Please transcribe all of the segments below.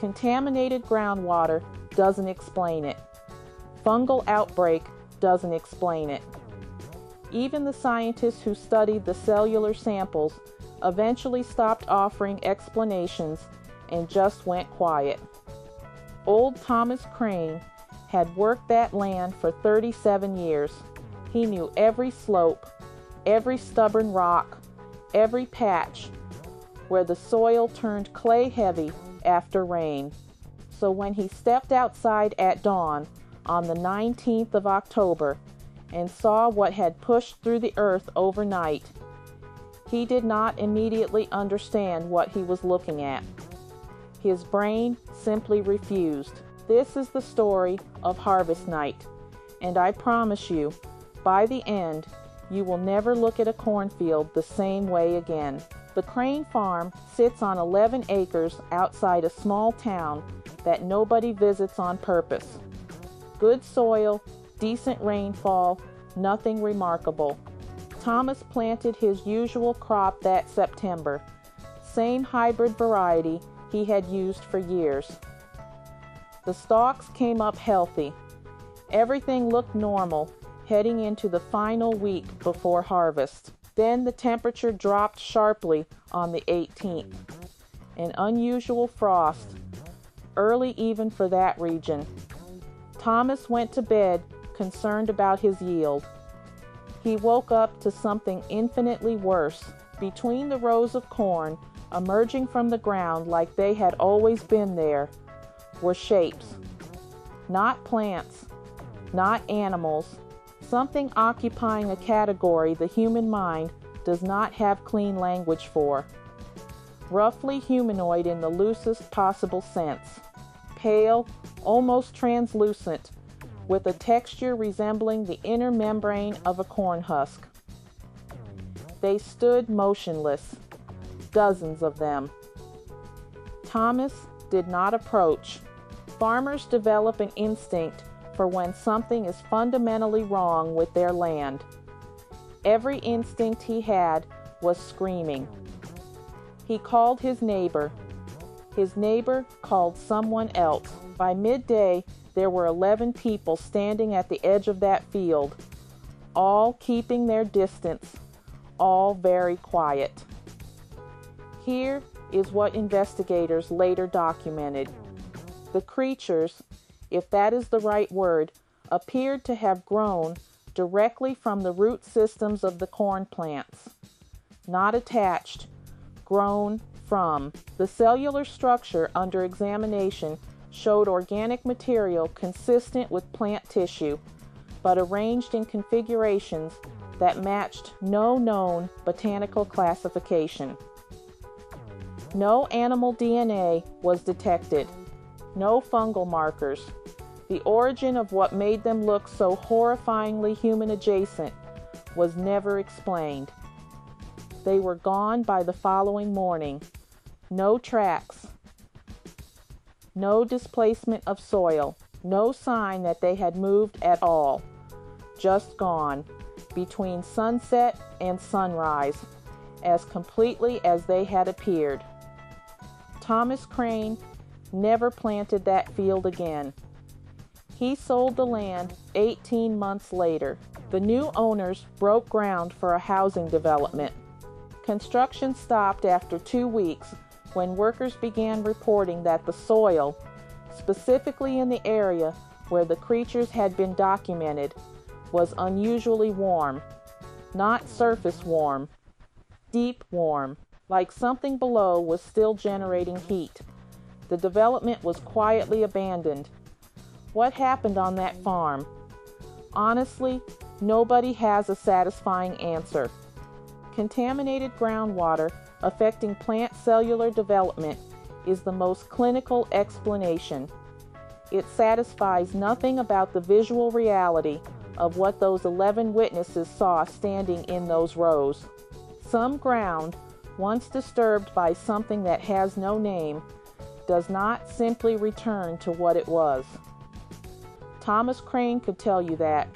Contaminated groundwater doesn't explain it. Fungal outbreak doesn't explain it. Even the scientists who studied the cellular samples eventually stopped offering explanations and just went quiet. Old Thomas Crane had worked that land for 37 years. He knew every slope, every stubborn rock, every patch where the soil turned clay heavy after rain. So when he stepped outside at dawn on the 19th of October and saw what had pushed through the earth overnight, he did not immediately understand what he was looking at. His brain simply refused. This is the story of harvest night, and I promise you, by the end, you will never look at a cornfield the same way again. The Crane farm sits on 11 acres outside a small town that nobody visits on purpose. Good soil, decent rainfall, nothing remarkable. Thomas planted his usual crop that September, same hybrid variety he had used for years. The stalks came up healthy. Everything looked normal heading into the final week before harvest. Then the temperature dropped sharply on the 18th. An unusual frost, early even for that region. Thomas went to bed concerned about his yield. He woke up to something infinitely worse. Between the rows of corn, emerging from the ground like they had always been there, were shapes. Not plants, not animals, something occupying a category the human mind does not have clean language for. Roughly humanoid in the loosest possible sense. Pale, almost translucent, with a texture resembling the inner membrane of a corn husk. They stood motionless, dozens of them. Thomas did not approach. Farmers develop an instinct for when something is fundamentally wrong with their land. Every instinct he had was screaming. He called his neighbor. His neighbor called someone else. By midday, there were 11 people standing at the edge of that field, all keeping their distance, all very quiet. Here is what investigators later documented. The creatures, if that is the right word, appeared to have grown directly from the root systems of the corn plants. Not attached, grown from. The cellular structure under examination showed organic material consistent with plant tissue, but arranged in configurations that matched no known botanical classification. No animal DNA was detected. No fungal markers. The origin of what made them look so horrifyingly human adjacent was never explained. They were gone by the following morning. No tracks. No displacement of soil. No sign that they had moved at all. Just gone, between sunset and sunrise, as completely as they had appeared. Thomas Crane never planted that field again. He sold the land 18 months later. The new owners broke ground for a housing development. Construction stopped after 2 weeks when workers began reporting that the soil, specifically in the area where the creatures had been documented, was unusually warm. Not surface warm, deep warm, like something below was still generating heat. The development was quietly abandoned. What happened on that farm? Honestly, nobody has a satisfying answer. Contaminated groundwater affecting plant cellular development is the most clinical explanation. It satisfies nothing about the visual reality of what those 11 witnesses saw standing in those rows. Some ground, once disturbed by something that has no name, does not simply return to what it was. Thomas Crane could tell you that.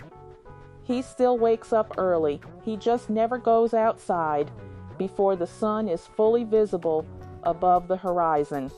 He still wakes up early. He just never goes outside before the sun is fully visible above the horizon.